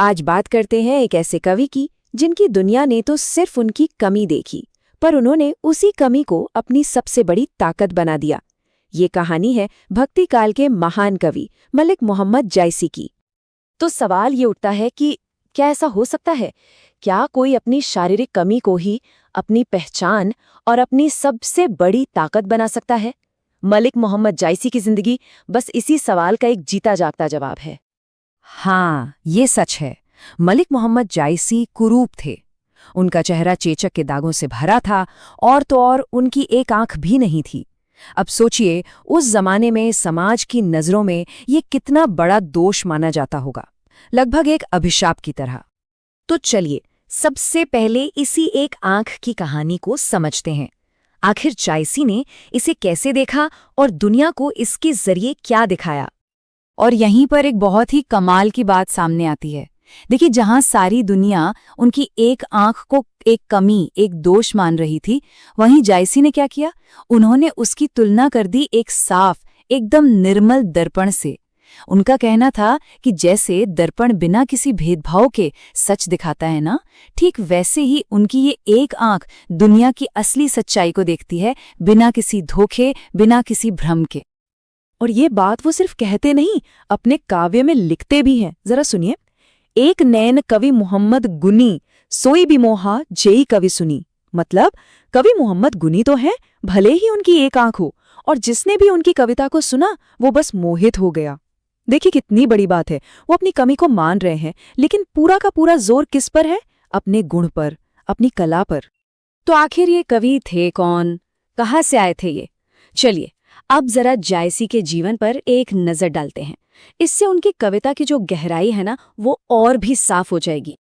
आज बात करते हैं एक ऐसे कवि की जिनकी दुनिया ने तो सिर्फ उनकी कमी देखी, पर उन्होंने उसी कमी को अपनी सबसे बड़ी ताकत बना दिया। ये कहानी है भक्ति काल के महान कवि मलिक मोहम्मद जायसी की। तो सवाल ये उठता है कि क्या ऐसा हो सकता है? क्या कोई अपनी शारीरिक कमी को ही अपनी पहचान और अपनी सबसे बड़ी ताकत बना सकता है? मलिक मोहम्मद जायसी की जिंदगी बस इसी सवाल का एक जीता जागता जवाब है। हाँ, ये सच है। मलिक मोहम्मद जायसी कुरूप थे। उनका चेहरा चेचक के दागों से भरा था और तो और उनकी एक आंख भी नहीं थी। अब सोचिए, उस जमाने में समाज की नज़रों में ये कितना बड़ा दोष माना जाता होगा, लगभग एक अभिशाप की तरह। तो चलिए, सबसे पहले इसी एक आंख की कहानी को समझते हैं। आखिर जायसी ने इसे कैसे देखा और दुनिया को इसके जरिए क्या दिखाया? और यहीं पर एक बहुत ही कमाल की बात सामने आती है। देखिए, जहां सारी दुनिया उनकी एक आंख को एक कमी, एक दोष मान रही थी, वहीं जायसी ने क्या किया? उन्होंने उसकी तुलना कर दी एक साफ, एकदम निर्मल दर्पण से। उनका कहना था कि जैसे दर्पण बिना किसी भेदभाव के सच दिखाता है ना, ठीक वैसे ही उनकी ये एक आंख दुनिया की असली सच्चाई को देखती है, बिना किसी धोखे, बिना किसी भ्रम के। और ये बात वो सिर्फ कहते नहीं, अपने काव्य में लिखते भी हैं। जरा सुनिए, एक नैन कवि मोहम्मद गुनी, सोई भी मोहा जेई कवि सुनी। मतलब कवि मोहम्मद गुनी तो हैं, भले ही उनकी एक आंख हो, और जिसने भी उनकी कविता को सुना वो बस मोहित हो गया। देखिए कितनी बड़ी बात है, वो अपनी कमी को मान रहे हैं, लेकिन पूरा का पूरा जोर किस पर है? अपने गुण पर, अपनी कला पर। तो आखिर ये कवि थे कौन? कहाँ से आए थे ये? चलिए, अब जरा जायसी के जीवन पर एक नजर डालते हैं। इससे उनकी कविता की जो गहराई है ना, वो और भी साफ हो जाएगी।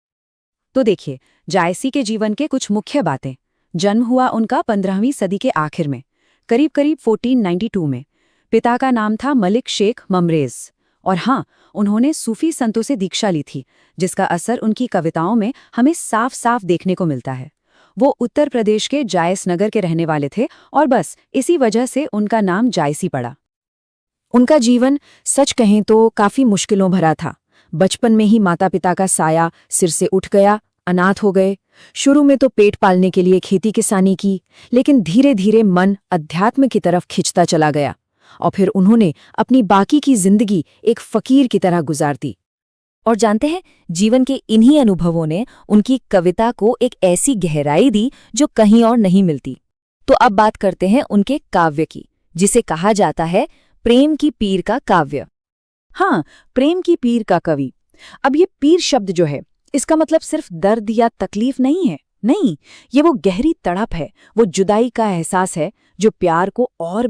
तो देखिए, जायसी के जीवन के कुछ मुख्य बातें। जन्म हुआ उनका 15वीं सदी के आखिर में, करीब करीब 1492 में। पिता का नाम था मलिक शेख ममरेज, और हाँ, उन्होंने सूफी संतों से दीक्षा ली थी, जिसका असर उनकी कविताओं में हमें साफ साफ देखने को मिलता है। वो उत्तर प्रदेश के जायस नगर के रहने वाले थे, और बस इसी वजह से उनका नाम जायसी पड़ा। उनका जीवन सच कहें तो काफी मुश्किलों भरा था। बचपन में ही माता पिता का साया सिर से उठ गया, अनाथ हो गए। शुरू में तो पेट पालने के लिए खेती किसानी की, लेकिन धीरे धीरे मन अध्यात्म की तरफ खिंचता चला गया, और फिर उन्होंने अपनी बाकी की जिंदगी एक फकीर की तरह गुजार दी। और जानते हैं, जीवन के इन्हीं अनुभवों ने उनकी कविता को एक ऐसी गहराई दी जो कहीं और नहीं मिलती। तो अब बात करते हैं उनके काव्य की, जिसे कहा जाता है प्रेम की पीर का काव्य। हाँ, प्रेम की पीर का कवि। अब ये पीर शब्द जो है, इसका मतलब सिर्फ दर्द या तकलीफ नहीं है। नहीं, ये वो गहरी तड़प है, वो जुदाई का एहसास है जो प्यार को और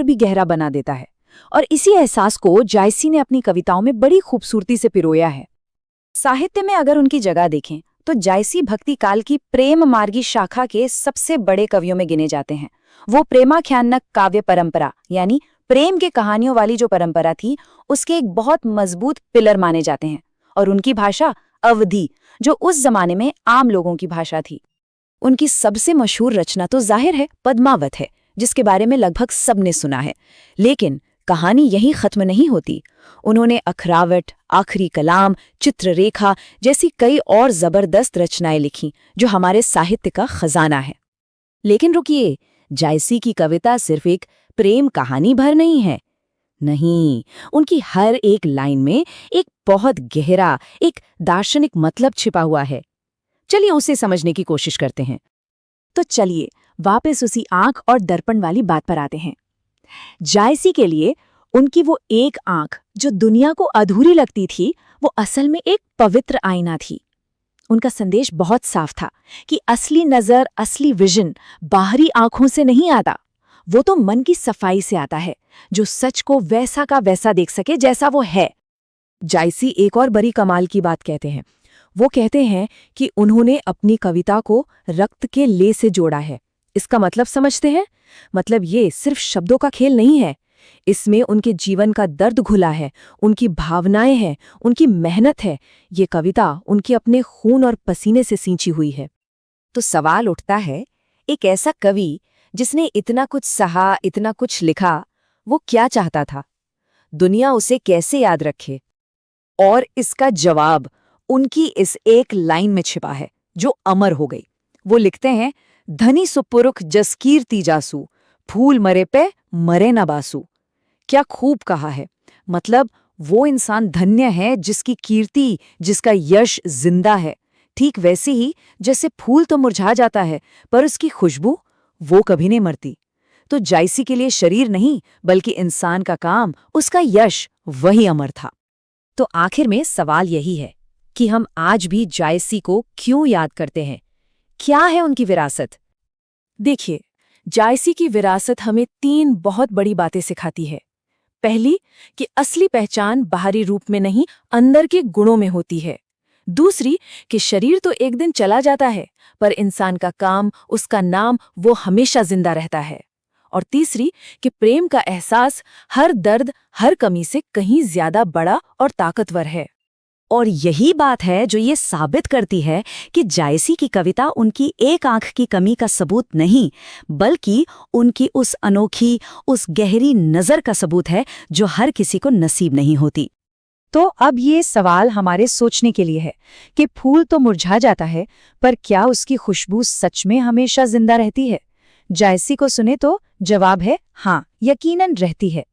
भी गहरा बना देता है। और इसी एहसास को जायसी ने अपनी कविताओं में बड़ी खूबसूरती से पिरोया है। साहित्य में अगर उनकी जगह देखें तो जायसी भक्ति काल की प्रेम मार्गी शाखा के सबसे बड़े कवियों में गिने जाते हैं। वो प्रेमाख्यानक काव्य परंपरा, यानी प्रेम के कहानियों वाली जो परंपरा थी, उसके एक बहुत मजबूत पिलर माने जाते हैं। और उनकी भाषा अवधी, जो उस जमाने में आम लोगों की भाषा थी। उनकी सबसे मशहूर रचना तो जाहिर है पद्मावत है, जिसके बारे में लगभग सबने सुना है। लेकिन कहानी यहीं खत्म नहीं होती। उन्होंने अखरावट, आखिरी कलाम, चित्ररेखा जैसी कई और जबरदस्त रचनाएं लिखीं, जो हमारे साहित्य का खजाना है। लेकिन रुकिए, जायसी की कविता सिर्फ एक प्रेम कहानी भर नहीं है। नहीं, उनकी हर एक लाइन में एक बहुत गहरा, एक दार्शनिक मतलब छिपा हुआ है। चलिए उसे समझने की कोशिश करते हैं। तो चलिए वापस उसी आंख और दर्पण वाली बात पर आते हैं। जायसी के लिए उनकी वो एक आंख जो दुनिया को अधूरी लगती थी, वो असल में एक पवित्र आईना थी। उनका संदेश बहुत साफ था कि असली नजर, असली विजन बाहरी आंखों से नहीं आता, वो तो मन की सफाई से आता है, जो सच को वैसा का वैसा देख सके जैसा वो है। जायसी एक और बड़ी कमाल की बात कहते हैं। वो कहते हैं कि उन्होंने अपनी कविता को रक्त के ले से जोड़ा है। इसका मतलब समझते हैं? मतलब ये सिर्फ शब्दों का खेल नहीं है। इसमें उनके जीवन का दर्द घुला है, उनकी भावनाएं हैं, उनकी मेहनत है। ये कविता उनके अपने खून और पसीने से सींची हुई है। तो सवाल उठता है, एक ऐसा कवि जिसने इतना कुछ सहा, इतना कुछ लिखा, वो क्या चाहता था? दुनिया उसे कैसे याद रखे? और इसका जवाब उनकी इस एक लाइन में छिपा है जो अमर हो गई। वो लिखते हैं, धनी सुपुरुख जस कीर्ति जासू, फूल मरे पे मरे न बासू। क्या खूब कहा है। मतलब वो इंसान धन्य है जिसकी कीर्ति, जिसका यश जिंदा है। ठीक वैसे ही जैसे फूल तो मुरझा जाता है पर उसकी खुशबू वो कभी नहीं मरती। तो जायसी के लिए शरीर नहीं बल्कि इंसान का काम, उसका यश वही अमर था। तो आखिर में सवाल यही है कि हम आज भी जायसी को क्यों याद करते हैं? क्या है उनकी विरासत? देखिए, जायसी की विरासत हमें 3 बहुत बड़ी बातें सिखाती है। पहली, कि असली पहचान बाहरी रूप में नहीं, अंदर के गुणों में होती है। दूसरी, कि शरीर तो एक दिन चला जाता है पर इंसान का काम, उसका नाम, वो हमेशा जिंदा रहता है। और तीसरी, कि प्रेम का एहसास हर दर्द, हर कमी से कहीं ज्यादा बड़ा और ताकतवर है। और यही बात है जो ये साबित करती है कि जायसी की कविता उनकी एक आंख की कमी का सबूत नहीं, बल्कि उनकी उस अनोखी, उस गहरी नज़र का सबूत है जो हर किसी को नसीब नहीं होती। तो अब ये सवाल हमारे सोचने के लिए है कि फूल तो मुरझा जाता है, पर क्या उसकी खुशबू सच में हमेशा जिंदा रहती है? जायसी को सुने तो जवाब है हाँ, यकीनन रहती है।